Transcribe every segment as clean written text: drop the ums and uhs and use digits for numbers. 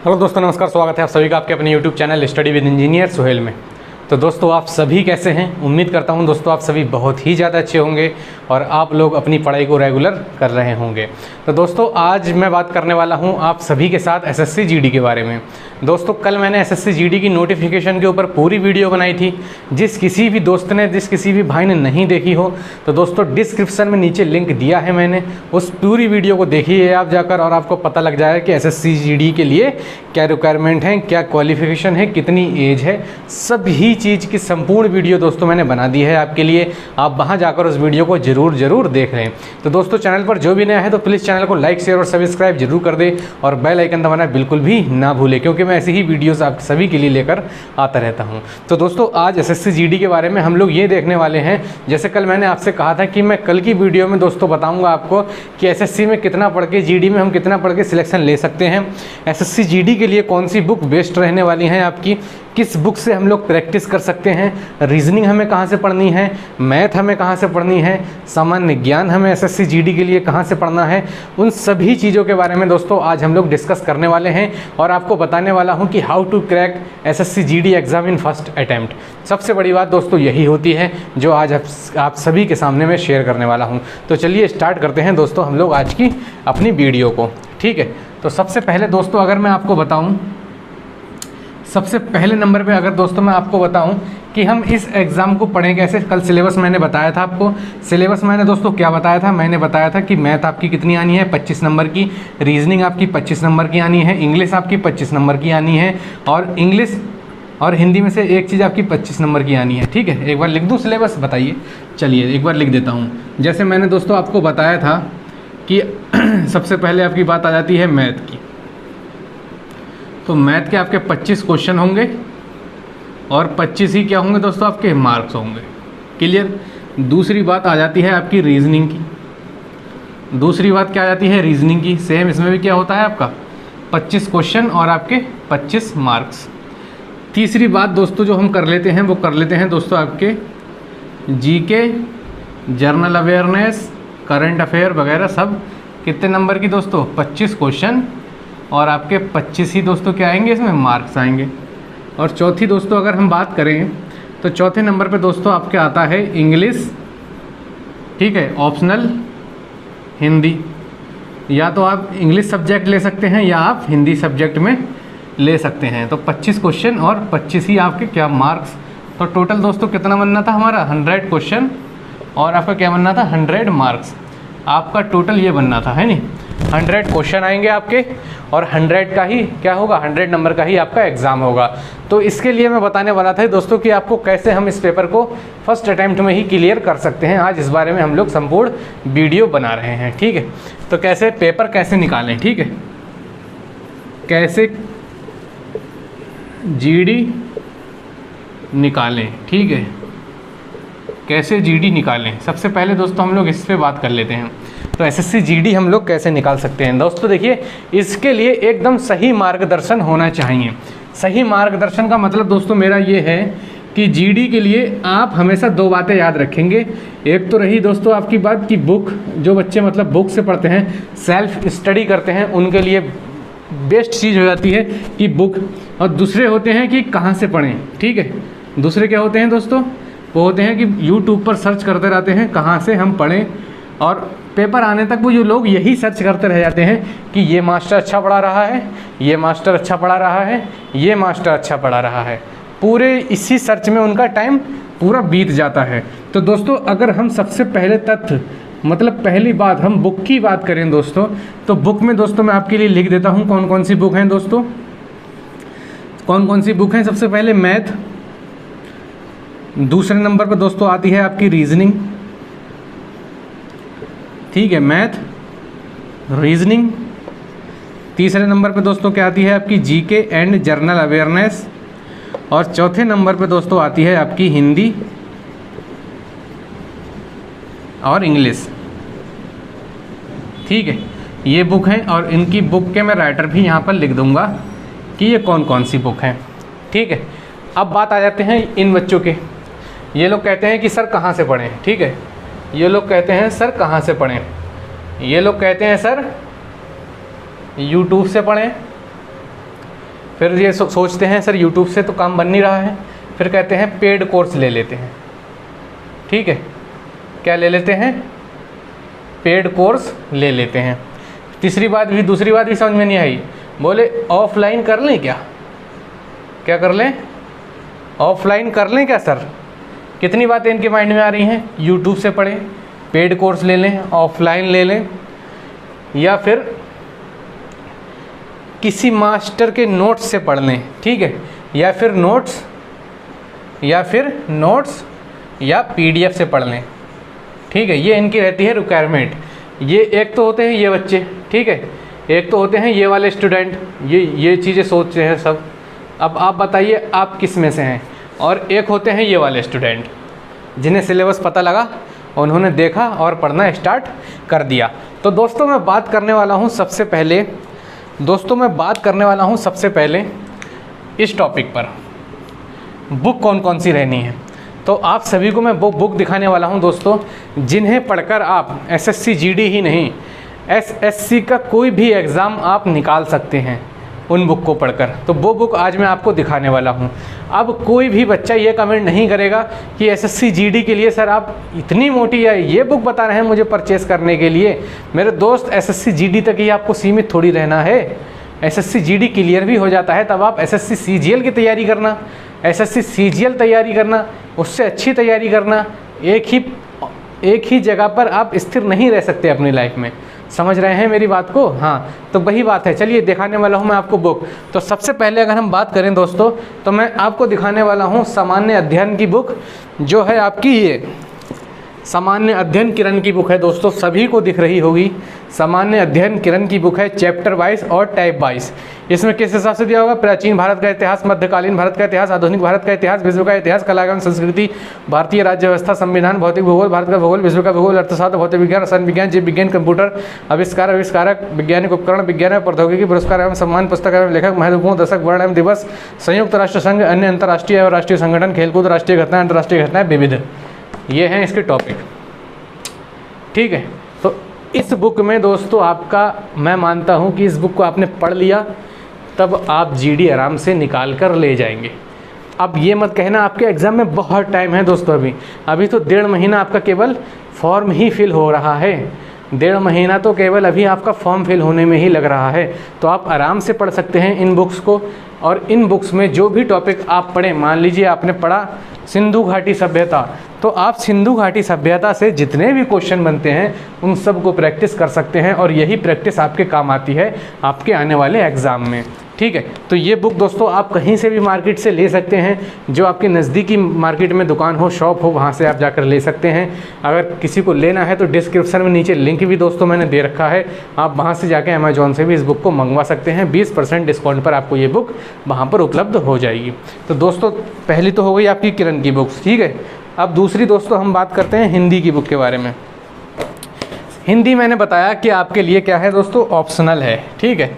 Hello दोस्तों, नमस्कार। स्वागत है आप सभी का आपके अपने YouTube channel study with engineer Suhel में। तो दोस्तों, आप सभी कैसे हैं? उम्मीद करता हूं दोस्तों आप सभी बहुत ही ज़्यादा अच्छे होंगे और आप लोग अपनी पढ़ाई को रेगुलर कर रहे होंगे। तो दोस्तों, आज मैं बात करने वाला हूं आप सभी के साथ एसएससी जीडी के बारे में। दोस्तों, कल मैंने एसएससी जीडी की नोटिफिकेशन के ऊपर पूरी वीडियो बनाई थी। जिस किसी भी दोस्त ने, जिस किसी भी भाई ने नहीं देखी हो तो दोस्तों डिस्क्रिप्शन में नीचे लिंक दिया है मैंने, उस पूरी वीडियो को देखिए आप जाकर और आपको पता लग जाएगा कि एसएससी जीडी के लिए क्या रिक्वायरमेंट है, क्या क्वालिफिकेशन है, कितनी एज है। सभी चीज़ की संपूर्ण वीडियो दोस्तों मैंने बना दी है आपके लिए। आप वहां जाकर उस वीडियो को ज़रूर देख लें। तो दोस्तों, चैनल पर जो भी नया है तो प्लीज़ चैनल को लाइक, शेयर और सब्सक्राइब जरूर कर दें और बेल आइकन दबाना बिल्कुल भी ना भूलें, क्योंकि मैं ऐसी ही वीडियोस आप सभी के लिए लेकर आता रहता हूं। तो दोस्तों, आज एसएससी जीडी के बारे में हम लोग ये देखने वाले हैं। जैसे कल मैंने आपसे कहा था कि मैं कल की वीडियो में दोस्तों बताऊंगा आपको कि एसएससी में कितना पढ़ के, जीडी में हम कितना पढ़ के सिलेक्शन ले सकते हैं। एसएससी जीडी के लिए कौन सी बुक बेस्ट रहने वाली हैं आपकी, किस बुक से हम लोग प्रैक्टिस कर सकते हैं, रीजनिंग हमें कहाँ से पढ़नी है, मैथ हमें कहाँ से पढ़नी है, सामान्य ज्ञान हमें एसएससी जीडी के लिए कहाँ से पढ़ना है। उन सभी चीज़ों के बारे में दोस्तों आज हम लोग डिस्कस करने वाले हैं और आपको बताने वाला हूँ कि how to crack SSC GD exam in first attempt. सबसे बड़ी बात दोस्तों यही होती है जो आज आप सभी के सामने मैं शेयर करने वाला हूँ। तो चलिए स्टार्ट करते हैं दोस्तों हम लोग आज की अपनी वीडियो को। ठीक है, तो सबसे पहले दोस्तों अगर मैं आपको बताऊँ, सबसे पहले नंबर पे अगर दोस्तों मैं आपको बताऊं कि हम इस एग्ज़ाम को पढ़ें कैसे। कल सिलेबस मैंने बताया था आपको। सिलेबस मैंने दोस्तों क्या बताया था, मैंने बताया था कि मैथ आपकी कितनी आनी है, 25 नंबर की, रीजनिंग आपकी 25 नंबर की आनी है, इंग्लिश आपकी 25 नंबर की आनी है और इंग्लिश और हिंदी में से एक चीज़ आपकी 25 नंबर की आनी है। ठीक है, एक बार लिख दूँ सिलेबस, बताइए। चलिए एक बार लिख देता हूँ। जैसे मैंने दोस्तों आपको बताया था कि सबसे पहले आपकी बात आ जाती है मैथ की। तो मैथ के आपके 25 क्वेश्चन होंगे और 25 ही क्या होंगे दोस्तों, आपके मार्क्स होंगे। क्लियर। दूसरी बात आ जाती है आपकी रीजनिंग की। दूसरी बात क्या आ जाती है, रीजनिंग की। सेम इसमें भी क्या होता है आपका 25 क्वेश्चन और आपके 25 मार्क्स। तीसरी बात दोस्तों जो हम कर लेते हैं वो कर लेते हैं दोस्तों आपके GK, journal awareness, current affair वगैरह सब कितने नंबर की दोस्तों, 25 क्वेश्चन और आपके 25 ही दोस्तों क्या आएंगे, इसमें मार्क्स आएंगे। और चौथी दोस्तों अगर हम बात करें तो चौथे नंबर पे दोस्तों आपके आता है इंग्लिश। ठीक है, ऑप्शनल हिंदी। या तो आप इंग्लिश सब्जेक्ट ले सकते हैं या आप हिंदी सब्जेक्ट में ले सकते हैं। तो 25 क्वेश्चन और 25 ही आपके क्या, मार्क्स। तो टोटल दोस्तों कितना बनना था हमारा, 100 क्वेश्चन और आपका क्या बनना था, 100 मार्क्स। आपका टोटल ये बनना था, है नहीं। 100 क्वेश्चन आएंगे आपके और 100 का ही क्या होगा, 100 नंबर का ही आपका एग्ज़ाम होगा। तो इसके लिए मैं बताने वाला था दोस्तों कि आपको कैसे हम इस पेपर को फर्स्ट अटैम्प्ट में ही क्लियर कर सकते हैं। आज इस बारे में हम लोग संपूर्ण वीडियो बना रहे हैं। ठीक है, तो कैसे पेपर कैसे निकालें, ठीक है, कैसे जीडी निकालें, ठीक है, कैसे जीडी निकालें। सबसे पहले दोस्तों हम लोग इस पे बात कर लेते हैं। तो एसएससी जीडी हम लोग कैसे निकाल सकते हैं दोस्तों, देखिए इसके लिए एकदम सही मार्गदर्शन होना चाहिए। सही मार्गदर्शन का मतलब दोस्तों मेरा ये है कि जीडी के लिए आप हमेशा दो बातें याद रखेंगे। एक तो रही दोस्तों आपकी बात कि बुक, जो बच्चे मतलब बुक से पढ़ते हैं, सेल्फ स्टडी करते हैं, उनके लिए बेस्ट चीज़ हो जाती है कि बुक। और दूसरे होते हैं कि कहाँ से पढ़ें। ठीक है, दूसरे क्या होते हैं दोस्तों, वो होते हैं कि यूट्यूब पर सर्च करते रहते हैं कहाँ से हम पढ़ें, और पेपर आने तक वो जो लोग यही सर्च करते रह जाते हैं कि ये मास्टर अच्छा पढ़ा रहा है, ये मास्टर अच्छा पढ़ा रहा है, ये मास्टर अच्छा पढ़ा रहा है। पूरे इसी सर्च में उनका टाइम पूरा बीत जाता है। तो दोस्तों अगर हम सबसे पहले तथ्य, मतलब पहली बात हम बुक की बात करें दोस्तों, तो बुक में दोस्तों मैं आपके लिए लिख देता हूँ कौन कौन सी बुक हैं दोस्तों, कौन कौन सी बुक हैं। सबसे पहले मैथ, दूसरे नंबर पर दोस्तों आती है आपकी रीजनिंग। ठीक है, मैथ, रीजनिंग। तीसरे नंबर पे दोस्तों क्या आती है आपकी जीके एंड जर्नल अवेयरनेस। और चौथे नंबर पे दोस्तों आती है आपकी हिंदी और इंग्लिश। ठीक है, ये बुक हैं और इनकी बुक के मैं राइटर भी यहाँ पर लिख दूँगा कि ये कौन कौन सी बुक हैं। ठीक है, अब बात आ जाते हैं इन बच्चों के। ये लोग कहते हैं कि सर कहाँ से पढ़ें। ठीक है, ये लोग कहते हैं सर कहाँ से पढ़ें, ये लोग कहते हैं सर यूट्यूब से पढ़ें, फिर ये सोचते हैं सर यूट्यूब से तो काम बन नहीं रहा है, फिर कहते हैं पेड कोर्स ले लेते हैं। ठीक है, क्या ले लेते हैं? पेड कोर्स ले लेते हैं। दूसरी बात भी समझ में नहीं आई, बोले ऑफलाइन कर लें क्या कर लें? ऑफलाइन कर लें क्या सर? कितनी बातें इनके माइंड में आ रही हैं, यूट्यूब से पढ़ें, पेड कोर्स ले लें, ऑफलाइन ले लें, या फिर किसी मास्टर के नोट्स से पढ़ लें। ठीक है, या फिर नोट्स या पीडीएफ से पढ़ लें। ठीक है, ये इनकी रहती है रिक्वायरमेंट। ये एक तो होते हैं ये बच्चे, ठीक है, एक तो होते हैं ये वाले स्टूडेंट, ये चीज़ें सोचते हैं सब। अब आप बताइए आप किस में से हैं? और एक होते हैं ये वाले स्टूडेंट जिन्हें सिलेबस पता लगा, उन्होंने देखा और पढ़ना स्टार्ट कर दिया। तो दोस्तों मैं बात करने वाला हूँ सबसे पहले इस टॉपिक पर, बुक कौन कौन सी रहनी है। तो आप सभी को मैं वो बुक दिखाने वाला हूं दोस्तों, जिन्हें पढ़कर आप एसएससी जीडी ही नहीं, एसएससी का कोई भी एग्ज़ाम आप निकाल सकते हैं उन बुक को पढ़कर। तो वो बुक आज मैं आपको दिखाने वाला हूं। अब कोई भी बच्चा ये कमेंट नहीं करेगा कि एसएससी जीडी के लिए सर आप इतनी मोटी है ये बुक बता रहे हैं मुझे परचेज़ करने के लिए। मेरे दोस्त, एसएससी जीडी तक ही आपको सीमित थोड़ी रहना है। एसएससी जीडी क्लियर भी हो जाता है तब आप एसएससी सीजीएल की तैयारी करना, एसएससी सीजीएल तैयारी करना, उससे अच्छी तैयारी करना। एक ही जगह पर आप स्थिर नहीं रह सकते अपनी लाइफ में। समझ रहे हैं मेरी बात को? हाँ, तो वही बात है। चलिए दिखाने वाला हूँ मैं आपको बुक। तो सबसे पहले अगर हम बात करें दोस्तों, तो मैं आपको दिखाने वाला हूँ सामान्य अध्ययन की बुक, जो है आपकी ये सामान्य अध्ययन किरण की बुक है दोस्तों, सभी को दिख रही होगी। सामान्य अध्ययन किरण की बुक है, चैप्टर वाइज और टाइप वाइज। इसमें किस हिसाब से दिया होगा? प्राचीन भारत का इतिहास, मध्यकालीन भारत का इतिहास, आधुनिक भारत का इतिहास, विश्व का इतिहास, कला एवं संस्कृति, भारतीय राज्य व्यवस्था, संविधान, भौतिक भूगोल, भारत का भूगोल, विश्व का भूगोल, अर्थशास्त्र, भौतिक विज्ञान, रसायन विज्ञान, जीव विज्ञान, कंप्यूटर, आविष्कारक, वैज्ञानिक उपकरण, विज्ञान एवं प्रौद्योगिकी, पुरस्कार एवं सम्मान, पुस्तक एवं लेखक, महत्वपूर्ण दशक, वर्ण एवं दिवस, संयुक्त राष्ट्र संघ, अन्य अंतर्राष्ट्रीय एवं राष्ट्रीय संगठन, खेलकूद, राष्ट्रीय घटनाएं, अंतर्राष्ट्रीय घटनाएं, विविध। ये हैं इसके टॉपिक। ठीक है, तो इस बुक में दोस्तों आपका, मैं मानता हूँ कि इस बुक को आपने पढ़ लिया तब आप जीडी आराम से निकाल कर ले जाएंगे। अब ये मत कहना आपके एग्ज़ाम में बहुत टाइम है दोस्तों, अभी तो 1.5 महीना आपका केवल फॉर्म ही फिल हो रहा है। 1.5 महीना तो केवल अभी आपका फॉर्म फिल होने में ही लग रहा है। तो आप आराम से पढ़ सकते हैं इन बुक्स को। और इन बुक्स में जो भी टॉपिक आप पढ़ें, मान लीजिए आपने पढ़ा सिंधु घाटी सभ्यता, तो आप सिंधु घाटी सभ्यता से जितने भी क्वेश्चन बनते हैं उन सब को प्रैक्टिस कर सकते हैं, और यही प्रैक्टिस आपके काम आती है आपके आने वाले एग्ज़ाम में। ठीक है, तो ये बुक दोस्तों आप कहीं से भी मार्केट से ले सकते हैं, जो आपके नज़दीकी मार्केट में दुकान हो, शॉप हो, वहाँ से आप जाकर ले सकते हैं। अगर किसी को लेना है तो डिस्क्रिप्शन में नीचे लिंक भी दोस्तों मैंने दे रखा है, आप वहाँ से जाकर अमेजोन से भी इस बुक को मंगवा सकते हैं। 20% डिस्काउंट पर आपको ये बुक वहाँ पर उपलब्ध हो जाएगी। तो दोस्तों पहली तो हो गई आपकी किरण की बुक्स। ठीक है, अब दूसरी दोस्तों हम बात करते हैं हिंदी की बुक के बारे में। हिंदी मैंने बताया कि आपके लिए क्या है दोस्तों, ऑप्शनल है। ठीक है,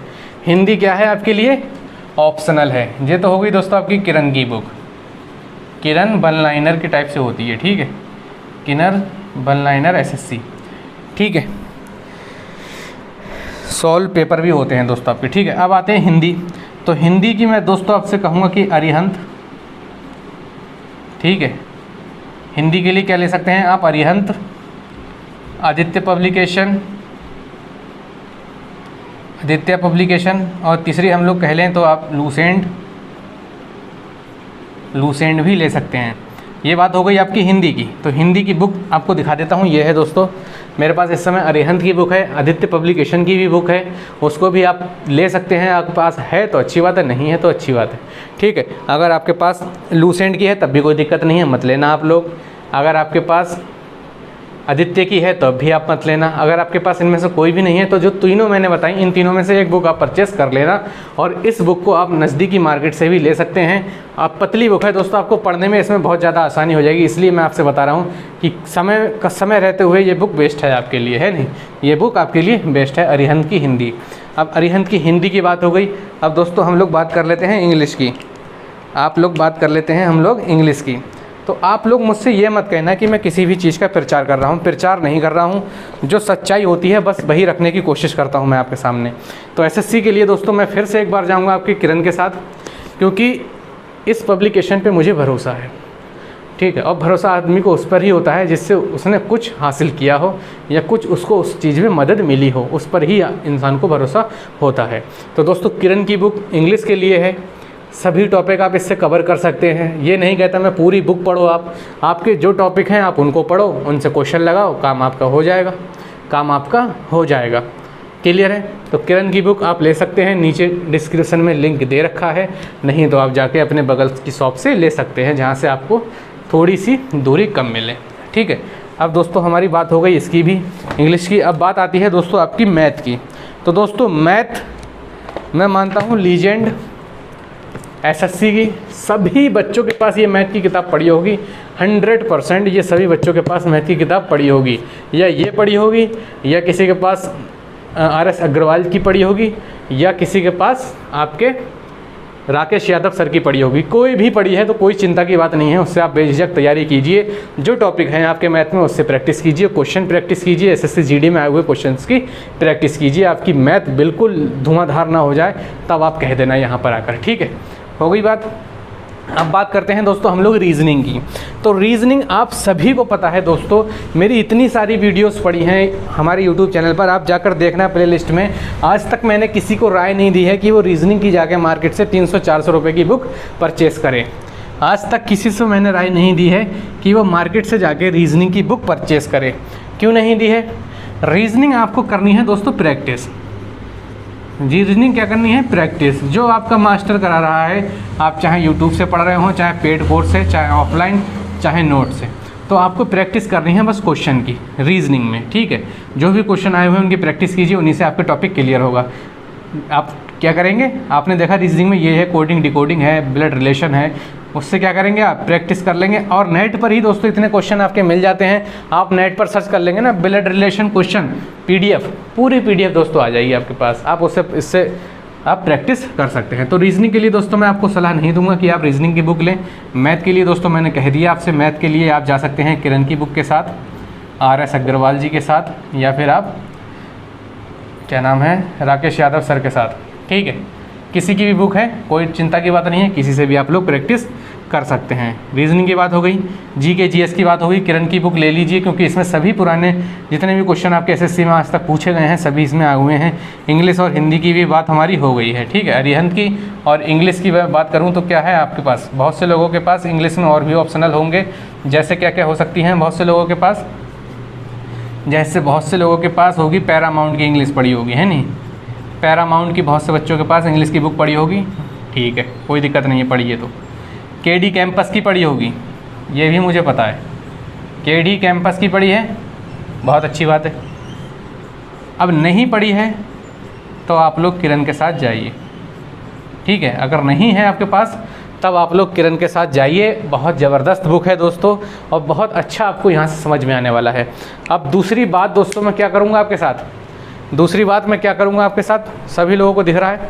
हिंदी क्या है आपके लिए, ऑप्शनल है। ये तो हो गई दोस्तों आपकी किरण की बुक। किरण वन लाइनर की टाइप से होती है। ठीक है, किरण वन लाइनर एसएससी। ठीक है, सॉल्व पेपर भी होते हैं दोस्तों आपके। ठीक है, अब आते हैं हिंदी। तो हिंदी की मैं दोस्तों आपसे कहूँगा कि अरिहंत। ठीक है, हिंदी के लिए क्या ले सकते हैं आप, अरिहंत, आदित्य पब्लिकेशन, और तीसरी हम लोग कह लें तो आप लूसेंट भी ले सकते हैं। ये बात हो गई आपकी हिंदी की। तो हिंदी की बुक आपको दिखा देता हूँ। ये है दोस्तों मेरे पास इस समय अरिहंत की बुक है, आदित्य पब्लिकेशन की भी बुक है, उसको भी आप ले सकते हैं। आपके पास है तो अच्छी बात है, नहीं है तो अच्छी बात है। ठीक है, अगर आपके पास लूसेंट की है तब भी कोई दिक्कत नहीं है, मत लेना आप लोग। अगर आपके पास आदित्य की है तो भी आप मत लेना। अगर आपके पास इनमें से कोई भी नहीं है तो जो तीनों मैंने बताई, इन तीनों में से एक बुक आप परचेस कर लेना, और इस बुक को आप नज़दीकी मार्केट से भी ले सकते हैं। आप पतली बुक है दोस्तों, आपको पढ़ने में इसमें बहुत ज़्यादा आसानी हो जाएगी, इसलिए मैं आपसे बता रहा हूँ कि समय रहते हुए ये बुक बेस्ट है आपके लिए, है नहीं, ये बुक आपके लिए बेस्ट है, अरिहंत की हिंदी। अब अरिहंत की हिंदी की बात हो गई। अब दोस्तों हम लोग बात कर लेते हैं इंग्लिश की। आप लोग बात कर लेते हैं हम लोग इंग्लिश की। तो आप लोग मुझसे ये मत कहना कि मैं किसी भी चीज़ का प्रचार कर रहा हूँ, प्रचार नहीं कर रहा हूँ। जो सच्चाई होती है बस वही रखने की कोशिश करता हूँ मैं आपके सामने। तो एसएससी के लिए दोस्तों मैं फिर से एक बार जाऊँगा आपके किरण के साथ, क्योंकि इस पब्लिकेशन पे मुझे भरोसा है, ठीक है। और भरोसा आदमी को उस पर ही होता है जिससे उसने कुछ हासिल किया हो या कुछ उसको उस चीज़ में मदद मिली हो, उस पर ही इंसान को भरोसा होता है। तो दोस्तों किरण की बुक इंग्लिश के लिए है, सभी टॉपिक आप इससे कवर कर सकते हैं। ये नहीं कहता मैं पूरी बुक पढ़ो, आपके जो टॉपिक हैं आप उनको पढ़ो, उनसे क्वेश्चन लगाओ, काम आपका हो जाएगा, काम आपका हो जाएगा। क्लियर है? तो किरण की बुक आप ले सकते हैं, नीचे डिस्क्रिप्शन में लिंक दे रखा है, नहीं तो आप जाके अपने बगल की शॉप से ले सकते हैं, जहाँ से आपको थोड़ी सी दूरी कम मिले, ठीक है। अब दोस्तों हमारी बात हो गई इसकी भी, इंग्लिश की। अब बात आती है दोस्तों आपकी मैथ की। तो दोस्तों मैथ मैं मानता हूँ लीजेंड एसएससी की सभी बच्चों के पास ये मैथ की किताब पढ़ी होगी, 100% ये सभी बच्चों के पास मैथ की किताब पढ़ी होगी, या ये पढ़ी होगी, या किसी के पास RS अग्रवाल की पढ़ी होगी, या किसी के पास आपके राकेश यादव सर की पढ़ी होगी। कोई भी पढ़ी है तो कोई चिंता की बात नहीं है, उससे आप बेझिझक तैयारी कीजिए। जो टॉपिक हैं आपके मैथ में उससे प्रैक्टिस कीजिए, क्वेश्चन प्रैक्टिस कीजिए, एसएससी जीडी में आए हुए क्वेश्चंस की प्रैक्टिस कीजिए। आपकी मैथ बिल्कुल धुआंधार ना हो जाए तब आप कह देना यहाँ पर आकर, ठीक है। हो गई बात। अब बात करते हैं दोस्तों हम लोग रीजनिंग की। तो रीजनिंग आप सभी को पता है दोस्तों, मेरी इतनी सारी वीडियोस पड़ी हैं हमारे यूट्यूब चैनल पर, आप जाकर देखना प्लेलिस्ट में। आज तक मैंने किसी को राय नहीं दी है कि वो रीजनिंग की जाके मार्केट से 300-400 रुपये की बुक परचेस करें। आज तक किसी से मैंने राय नहीं दी है कि वो मार्केट से जाके रीजनिंग की बुक परचेस करे। क्यों नहीं दी है? रीजनिंग आपको करनी है दोस्तों प्रैक्टिस। रीजनिंग क्या करनी है? प्रैक्टिस। जो आपका मास्टर करा रहा है, आप चाहे यूट्यूब से पढ़ रहे हो, चाहे पेड कोर्स से, चाहे ऑफलाइन, चाहे नोट से, तो आपको प्रैक्टिस करनी है बस क्वेश्चन की रीजनिंग में, ठीक है। जो भी क्वेश्चन आए हुए हैं उनकी प्रैक्टिस कीजिए, उन्हीं से आपके टॉपिक क्लियर होगा। आप क्या करेंगे? आपने देखा रीजनिंग में ये है, कोडिंग डिकोडिंग है, ब्लड रिलेशन है, उससे क्या करेंगे आप प्रैक्टिस कर लेंगे। और नेट पर ही दोस्तों इतने क्वेश्चन आपके मिल जाते हैं, आप नेट पर सर्च कर लेंगे ना ब्लड रिलेशन क्वेश्चन PDF, पूरी PDF दोस्तों आ जाएगी आपके पास, आप इससे आप प्रैक्टिस कर सकते हैं। तो रीजनिंग के लिए दोस्तों मैं आपको सलाह नहीं दूंगा कि आप रीजनिंग की बुक लें। मैथ के लिए दोस्तों मैंने कह दिया आपसे, मैथ के लिए आप जा सकते हैं किरण की बुक के साथ, RS अग्रवाल जी के साथ, या फिर आप क्या नाम है राकेश यादव सर के साथ, ठीक है। किसी की भी बुक है, कोई चिंता की बात नहीं है, किसी से भी आप लोग प्रैक्टिस कर सकते हैं। रीजनिंग की बात हो गई, GK GS की बात हो गई, किरण की बुक ले लीजिए, क्योंकि इसमें सभी पुराने जितने भी क्वेश्चन आपके एसएससी में आज तक पूछे गए हैं सभी इसमें आए हुए हैं। इंग्लिश और हिंदी की भी बात हमारी हो गई है, ठीक है। अरिहंत की और इंग्लिश की बात करूँ तो क्या है आपके पास, बहुत से लोगों के पास इंग्लिश में और भी ऑप्शनल होंगे, जैसे क्या क्या हो सकती हैं बहुत से लोगों के पास, जैसे बहुत से लोगों के पास होगी पैरामाउंट की इंग्लिश पढ़ी होगी, है नहीं, पैरामाउंट की बहुत से बच्चों के पास इंग्लिश की बुक पढ़ी होगी, ठीक है, कोई दिक्कत नहीं है, पढ़िए। तो KD कैंपस की पढ़ी होगी, ये भी मुझे पता है, KD कैंपस की पढ़ी है, बहुत अच्छी बात है। अब नहीं पढ़ी है तो आप लोग किरण के साथ जाइए, ठीक है। अगर नहीं है आपके पास तब आप लोग किरण के साथ जाइए, बहुत ज़बरदस्त बुक है दोस्तों, और बहुत अच्छा आपको यहाँ से समझ में आने वाला है। अब दूसरी बात दोस्तों मैं क्या करूँगा आपके साथ, दूसरी बात मैं क्या करूँगा आपके साथ, सभी लोगों को दिख रहा है,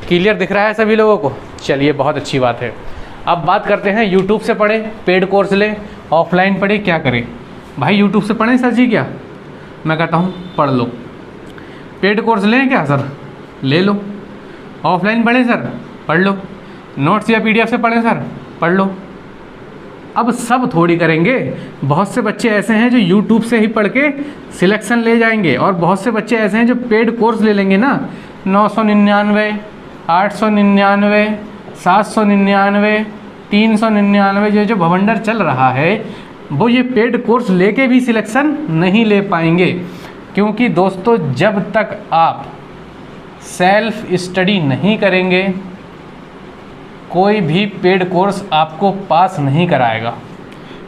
क्लियर दिख रहा है सभी लोगों को? चलिए बहुत अच्छी बात है। अब बात करते हैं यूट्यूब से पढ़े, पेड कोर्स लें, ऑफलाइन पढ़े, क्या करें भाई? यूट्यूब से पढ़ें सर जी क्या? मैं कहता हूँ पढ़ लो। पेड कोर्स लें क्या सर? ले लो। ऑफलाइन पढ़ें सर? पढ़ लो। नोट्स या PDF से पढ़ें सर? पढ़ लो। अब सब थोड़ी करेंगे, बहुत से बच्चे ऐसे हैं जो यूट्यूब से ही पढ़ के सिलेक्शन ले जाएंगे, और बहुत से बच्चे ऐसे हैं जो पेड कोर्स ले लेंगे ना, 999, 899, 799, 399, जो भवंडर चल रहा है, वो ये पेड कोर्स लेके भी सिलेक्शन नहीं ले पाएंगे। क्योंकि दोस्तों जब तक आप सेल्फ स्टडी नहीं करेंगे, कोई भी पेड कोर्स आपको पास नहीं कराएगा,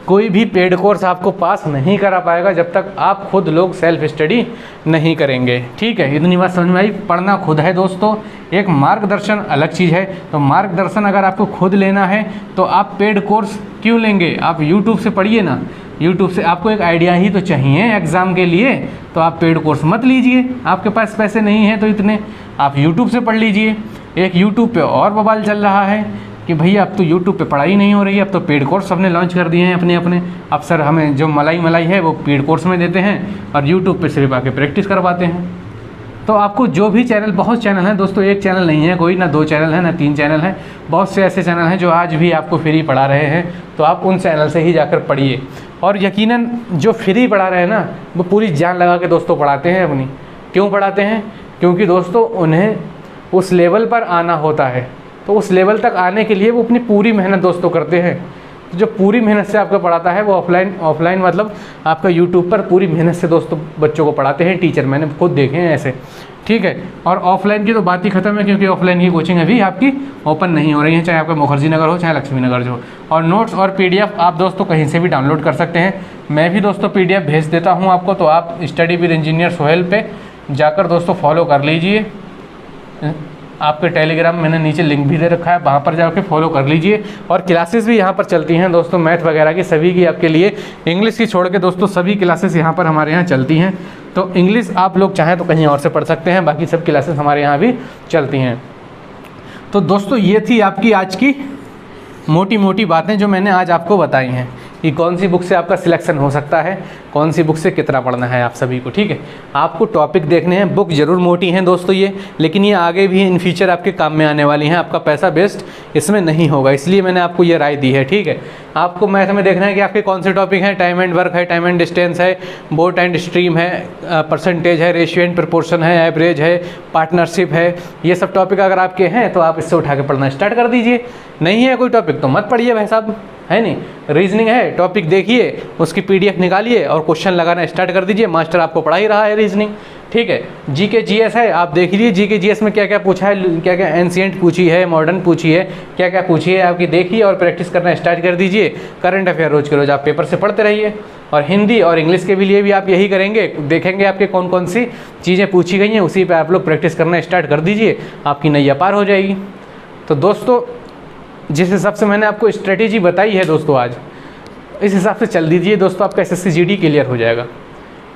कोई भी पेड कोर्स आपको पास नहीं करा पाएगा जब तक आप खुद लोग सेल्फ स्टडी नहीं करेंगे, ठीक है। इतनी बात समझ में आई? पढ़ना खुद है दोस्तों, एक मार्गदर्शन अलग चीज़ है। तो मार्गदर्शन अगर आपको खुद लेना है तो आप पेड कोर्स क्यों लेंगे? आप यूट्यूब से पढ़िए ना, यूट्यूब से आपको एक आइडिया ही तो चाहिए एग्ज़ाम के लिए, तो आप पेड कोर्स मत लीजिए, आपके पास पैसे नहीं हैं तो इतने, आप यूट्यूब से पढ़ लीजिए। एक यूट्यूब पे और बवाल चल रहा है कि भैया अब तो यूट्यूब पे पढ़ाई नहीं हो रही है, अब तो पेड कोर्स सबने लॉन्च कर दिए हैं अपने अपने। अब सर हमें जो मलाई है वो पेड कोर्स में देते हैं और यूट्यूब पे सिर्फ आके प्रैक्टिस करवाते हैं। तो आपको जो भी चैनल, बहुत चैनल हैं दोस्तों, एक चैनल नहीं है कोई, ना 2 चैनल है ना 3 चैनल हैं, बहुत से ऐसे चैनल हैं जो आज भी आपको फ्री पढ़ा रहे हैं। तो आप उन चैनल से ही जाकर पढ़िए। और यकीनन जो फ्री पढ़ा रहे हैं ना, वो पूरी जान लगा के दोस्तों पढ़ाते हैं अपनी। क्यों पढ़ाते हैं? क्योंकि दोस्तों उन्हें उस लेवल पर आना होता है, तो उस लेवल तक आने के लिए वो अपनी पूरी मेहनत दोस्तों करते हैं। तो जो पूरी मेहनत से आपको पढ़ाता है वो ऑफलाइन मतलब आपका यूट्यूब पर पूरी मेहनत से दोस्तों बच्चों को पढ़ाते हैं टीचर, मैंने खुद देखे हैं ऐसे, ठीक है। और ऑफलाइन की तो बात ही खत्म है, क्योंकि ऑफलाइन की कोचिंग अभी आपकी ओपन नहीं हो रही है, चाहे आपका मुखर्जी नगर हो चाहे लक्ष्मी नगर हो। और नोट्स और PDF आप दोस्तों कहीं से भी डाउनलोड कर सकते हैं। मैं भी दोस्तों PDF भेज देता हूँ आपको, तो आप स्टडी विद इंजीनियर सोहेल पे जाकर दोस्तों फॉलो कर लीजिए। आपके टेलीग्राम मैंने नीचे लिंक भी दे रखा है, वहाँ पर जाकर फॉलो कर लीजिए। और क्लासेस भी यहाँ पर चलती हैं दोस्तों, मैथ वगैरह की सभी की आपके लिए, इंग्लिश की छोड़ के दोस्तों सभी क्लासेस यहाँ पर हमारे यहाँ चलती हैं। तो इंग्लिश आप लोग चाहें तो कहीं और से पढ़ सकते हैं, बाकी सब क्लासेस हमारे यहाँ भी चलती हैं। तो दोस्तों ये थी आपकी आज की मोटी मोटी बातें जो मैंने आज आपको बताई हैं कि कौन सी बुक से आपका सिलेक्शन हो सकता है, कौन सी बुक से कितना पढ़ना है आप सभी को, ठीक है। आपको टॉपिक देखने हैं, बुक ज़रूर मोटी हैं दोस्तों ये, लेकिन ये आगे भी इन फ्यूचर आपके काम में आने वाली हैं। आपका पैसा वेस्ट इसमें नहीं होगा, इसलिए मैंने आपको ये राय दी है, ठीक है। आपको मैथ में देखना है कि आपके कौन से टॉपिक हैं, टाइम एंड वर्क है, टाइम एंड डिस्टेंस है, बोट एंड स्ट्रीम है, परसेंटेज है, रेशियो एंड प्रोपोर्शन है, एवरेज है, पार्टनरशिप है। ये सब टॉपिक अगर आपके हैं तो आप इससे उठा के पढ़ना स्टार्ट कर दीजिए। नहीं है कोई टॉपिक तो मत पढ़िए भाई साहब, है नहीं। रीजनिंग है, टॉपिक देखिए, उसकी PDF निकालिए और क्वेश्चन लगाना स्टार्ट कर दीजिए। मास्टर आपको पढ़ा ही रहा है रीजनिंग, ठीक है। GK GS है, आप देख लीजिए GK GS में क्या क्या पूछा है, क्या क्या एंशिएंट पूछी है, मॉडर्न पूछी है, क्या क्या पूछी है आपकी, देखिए और प्रैक्टिस करना स्टार्ट कर दीजिए। करंट अफेयर रोज के रोज आप पेपर से पढ़ते रहिए। और हिंदी और इंग्लिश के भी लिए भी आप यही करेंगे, देखेंगे आपके कौन कौन सी चीज़ें पूछी गई हैं, उसी पर आप लोग प्रैक्टिस करना स्टार्ट कर दीजिए, आपकी नैया पार हो जाएगी। तो दोस्तों जिस हिसाब से मैंने आपको स्ट्रेटेजी बताई है दोस्तों आज, इस हिसाब से चल दीजिए दोस्तों, आपका SSC GD क्लियर हो जाएगा,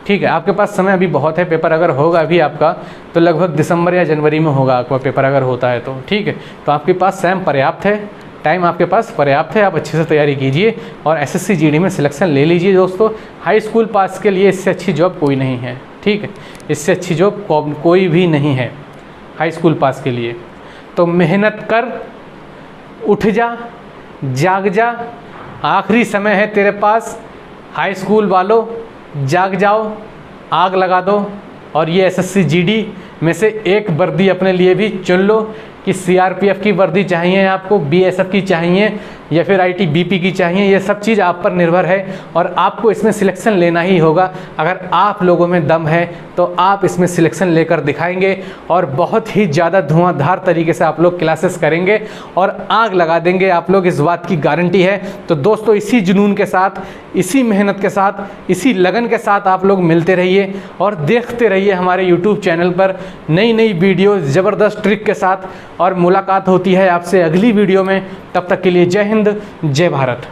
ठीक है। आपके पास समय अभी बहुत है, पेपर अगर होगा भी आपका तो लगभग दिसंबर या जनवरी में होगा आपका पेपर अगर होता है तो, ठीक है। तो आपके पास समय पर्याप्त है, टाइम आपके पास पर्याप्त है, आप अच्छे से तैयारी कीजिए और SSC GD में सिलेक्शन ले लीजिए दोस्तों। हाई स्कूल पास के लिए इससे अच्छी जॉब कोई नहीं है, ठीक है। इससे अच्छी जॉब कोई भी नहीं है हाई स्कूल पास के लिए। तो मेहनत कर, उठ जा, जाग जा, आखिरी समय है तेरे पास। हाई स्कूल वालों जाग जाओ, आग लगा दो और ये SSC GD में से एक वर्दी अपने लिए भी चुन लो कि CRPF की वर्दी चाहिए आपको, BSF की चाहिए या फिर ITBP की चाहिए। ये सब चीज़ आप पर निर्भर है और आपको इसमें सिलेक्शन लेना ही होगा। अगर आप लोगों में दम है तो आप इसमें सिलेक्शन लेकर दिखाएंगे और बहुत ही ज़्यादा धुआंधार तरीके से आप लोग क्लासेस करेंगे और आग लगा देंगे आप लोग, इस बात की गारंटी है। तो दोस्तों इसी जुनून के साथ, इसी मेहनत के साथ, इसी लगन के साथ आप लोग मिलते रहिए और देखते रहिए हमारे YouTube चैनल पर नई नई वीडियो ज़बरदस्त ट्रिक के साथ। और मुलाकात होती है आपसे अगली वीडियो में, तब तक के लिए जय हिंद, जय भारत।